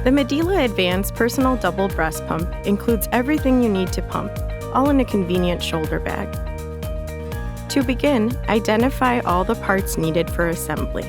The Medela Advanced Personal Double Breast Pump includes everything you need to pump, all in a convenient shoulder bag. To begin, identify all the parts needed for assembly.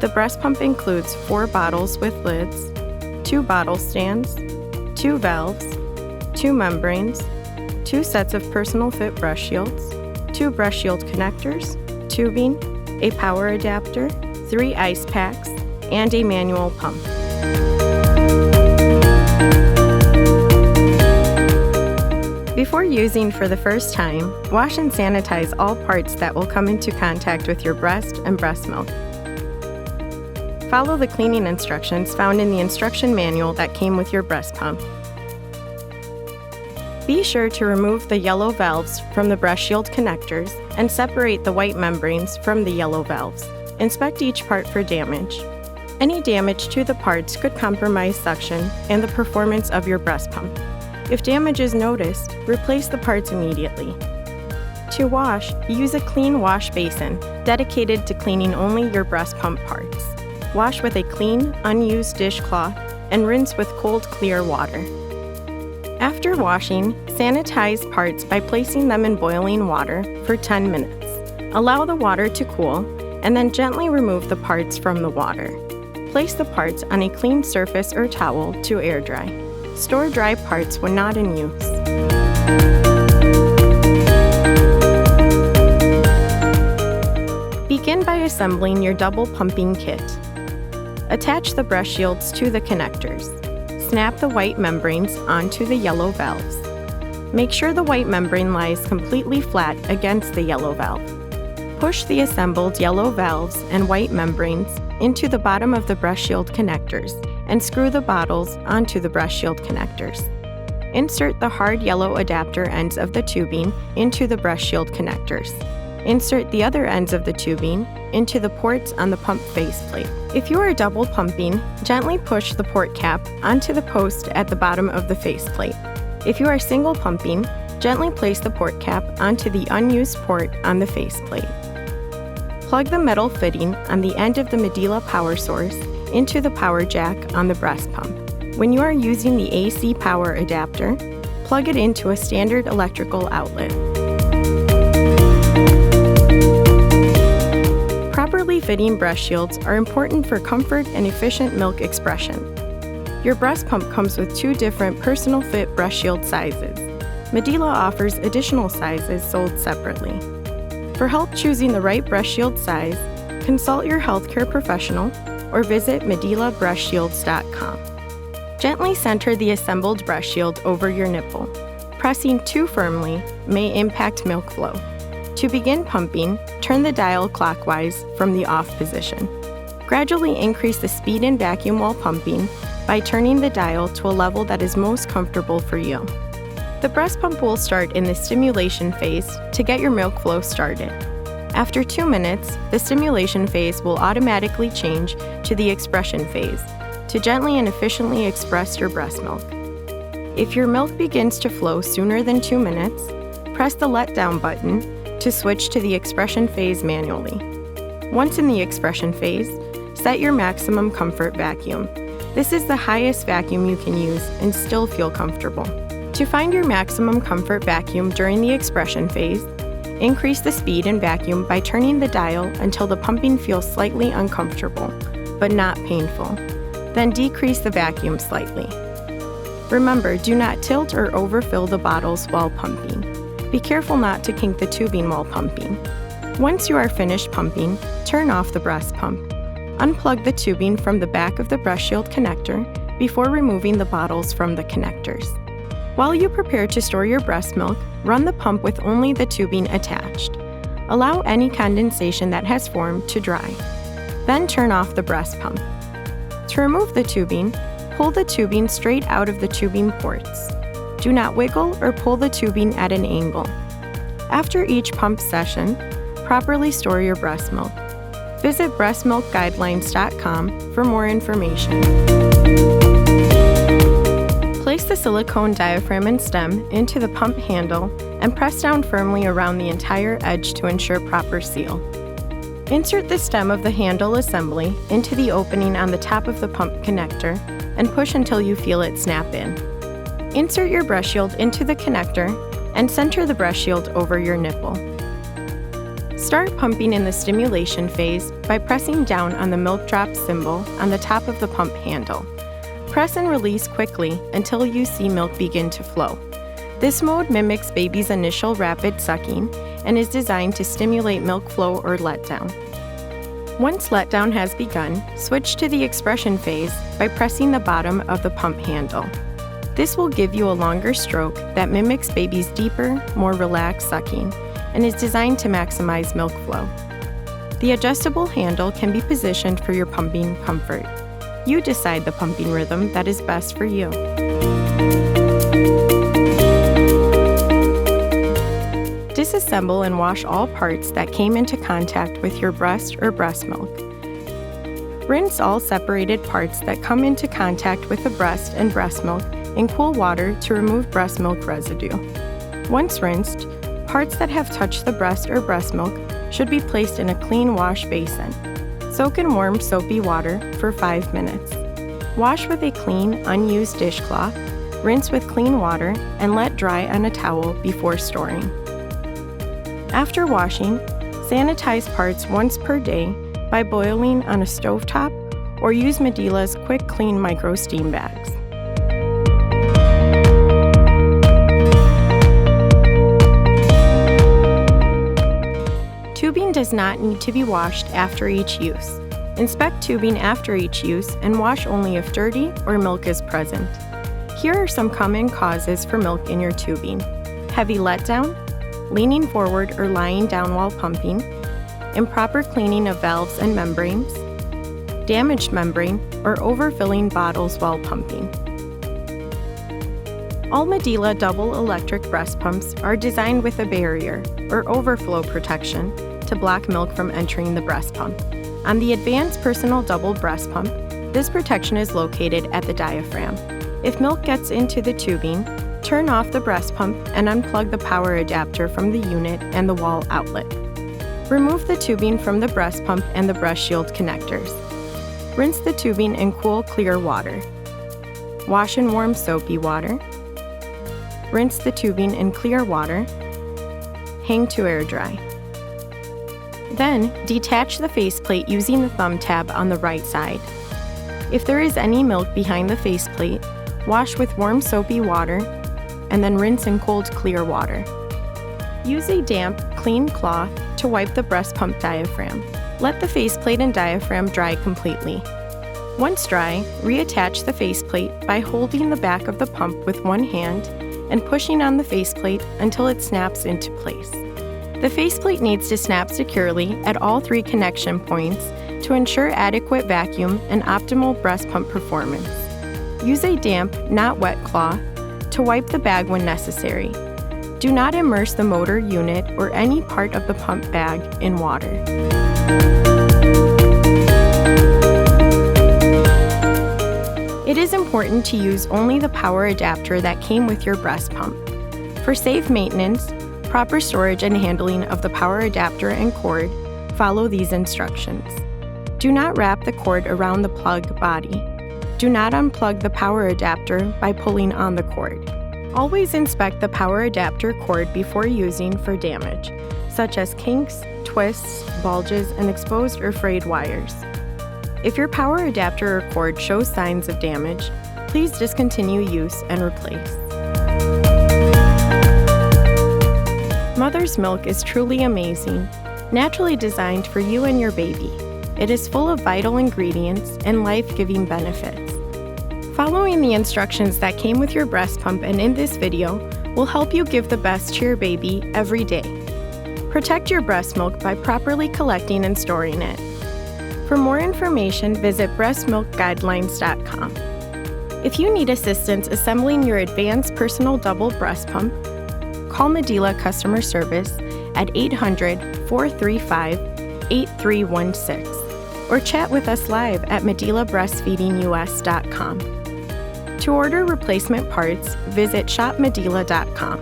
The breast pump includes 4 bottles with lids, 2 bottle stands, 2 valves, 2 membranes, 2 sets of personal fit brush shields, 2 brush shield connectors, tubing, a power adapter, 3 ice packs, and a manual pump. Before using for the first time, wash and sanitize all parts that will come into contact with your breast and breast milk. Follow the cleaning instructions found in the instruction manual that came with your breast pump. Be sure to remove the yellow valves from the breast shield connectors and separate the white membranes from the yellow valves. Inspect each part for damage. Any damage to the parts could compromise suction and the performance of your breast pump. If damage is noticed, replace the parts immediately. To wash, use a clean wash basin dedicated to cleaning only your breast pump parts. Wash with a clean, unused dishcloth and rinse with cold, clear water. After washing, sanitize parts by placing them in boiling water for 10 minutes. Allow the water to cool, and then gently remove the parts from the water. Place the parts on a clean surface or towel to air dry. Store dry parts when not in use. Begin by assembling your double pumping kit. Attach the breast shields to the connectors. Snap the white membranes onto the yellow valves. Make sure the white membrane lies completely flat against the yellow valve. Push the assembled yellow valves and white membranes into the bottom of the breast shield connectors and screw the bottles onto the breast shield connectors. Insert the hard yellow adapter ends of the tubing into the breast shield connectors. Insert the other ends of the tubing into the ports on the pump faceplate. If you are double pumping, gently push the port cap onto the post at the bottom of the faceplate. If you are single pumping, gently place the port cap onto the unused port on the faceplate. Plug the metal fitting on the end of the Medela power source into the power jack on the breast pump. When you are using the AC power adapter, plug it into a standard electrical outlet. Properly fitting breast shields are important for comfort and efficient milk expression. Your breast pump comes with 2 different personal fit breast shield sizes. Medela offers additional sizes sold separately. For help choosing the right breast shield size, consult your healthcare professional or visit medelabreastshields.com. Gently center the assembled breast shield over your nipple. Pressing too firmly may impact milk flow. To begin pumping, turn the dial clockwise from the off position. Gradually increase the speed and vacuum while pumping by turning the dial to a level that is most comfortable for you. The breast pump will start in the stimulation phase to get your milk flow started. After 2 minutes, the stimulation phase will automatically change to the expression phase to gently and efficiently express your breast milk. If your milk begins to flow sooner than 2 minutes, press the let-down button to switch to the expression phase manually. Once in the expression phase, set your maximum comfort vacuum. This is the highest vacuum you can use and still feel comfortable. To find your maximum comfort vacuum during the expression phase, increase the speed and vacuum by turning the dial until the pumping feels slightly uncomfortable, but not painful. Then decrease the vacuum slightly. Remember, do not tilt or overfill the bottles while pumping. Be careful not to kink the tubing while pumping. Once you are finished pumping, turn off the breast pump. Unplug the tubing from the back of the breast shield connector before removing the bottles from the connectors. While you prepare to store your breast milk, run the pump with only the tubing attached. Allow any condensation that has formed to dry. Then turn off the breast pump. To remove the tubing, pull the tubing straight out of the tubing ports. Do not wiggle or pull the tubing at an angle. After each pump session, properly store your breast milk. Visit breastmilkguidelines.com for more information. Place the silicone diaphragm and stem into the pump handle and press down firmly around the entire edge to ensure proper seal. Insert the stem of the handle assembly into the opening on the top of the pump connector and push until you feel it snap in. Insert your breast shield into the connector and center the breast shield over your nipple. Start pumping in the stimulation phase by pressing down on the milk drop symbol on the top of the pump handle. Press and release quickly until you see milk begin to flow. This mode mimics baby's initial rapid sucking and is designed to stimulate milk flow or letdown. Once letdown has begun, switch to the expression phase by pressing the bottom of the pump handle. This will give you a longer stroke that mimics baby's deeper, more relaxed sucking and is designed to maximize milk flow. The adjustable handle can be positioned for your pumping comfort. You decide the pumping rhythm that is best for you. Disassemble and wash all parts that came into contact with your breast or breast milk. Rinse all separated parts that come into contact with the breast and breast milk in cool water to remove breast milk residue. Once rinsed, parts that have touched the breast or breast milk should be placed in a clean wash basin. Soak in warm soapy water for 5 minutes. Wash with a clean, unused dishcloth, rinse with clean water, and let dry on a towel before storing. After washing, sanitize parts once per day by boiling on a stovetop or use Medela's Quick Clean Micro Steam Bags. Tubing does not need to be washed after each use. Inspect tubing after each use and wash only if dirty or milk is present. Here are some common causes for milk in your tubing: heavy letdown, leaning forward or lying down while pumping, improper cleaning of valves and membranes, damaged membrane, or overfilling bottles while pumping. All Medela double electric breast pumps are designed with a barrier, or overflow protection, to block milk from entering the breast pump. On the Advanced Personal Double Breast Pump, this protection is located at the diaphragm. If milk gets into the tubing, turn off the breast pump and unplug the power adapter from the unit and the wall outlet. Remove the tubing from the breast pump and the breast shield connectors. Rinse the tubing in cool, clear water. Wash in warm, soapy water. Rinse the tubing in clear water. Hang to air dry. Then, detach the faceplate using the thumb tab on the right side. If there is any milk behind the faceplate, wash with warm, soapy water, and then rinse in cold, clear water. Use a damp, clean cloth to wipe the breast pump diaphragm. Let the faceplate and diaphragm dry completely. Once dry, reattach the faceplate by holding the back of the pump with one hand and pushing on the faceplate until it snaps into place. The faceplate needs to snap securely at all 3 connection points to ensure adequate vacuum and optimal breast pump performance. Use a damp, not wet cloth to wipe the bag when necessary. Do not immerse the motor unit or any part of the pump bag in water. It is important to use only the power adapter that came with your breast pump. For safe maintenance, proper storage and handling of the power adapter and cord, follow these instructions. Do not wrap the cord around the plug body. Do not unplug the power adapter by pulling on the cord. Always inspect the power adapter cord before using for damage, such as kinks, twists, bulges, and exposed or frayed wires. If your power adapter or cord shows signs of damage, please discontinue use and replace. Mother's milk is truly amazing, naturally designed for you and your baby. It is full of vital ingredients and life-giving benefits. Following the instructions that came with your breast pump and in this video will help you give the best to your baby every day. Protect your breast milk by properly collecting and storing it. For more information, visit breastmilkguidelines.com. If you need assistance assembling your Advanced Personal Double Breast Pump, call Medela customer service at 800-435-8316 or chat with us live at medelabreastfeedingus.com. To order replacement parts, visit shopmedela.com.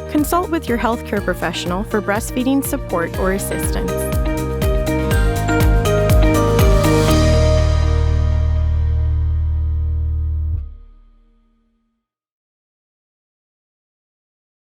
Consult with your healthcare professional for breastfeeding support or assistance.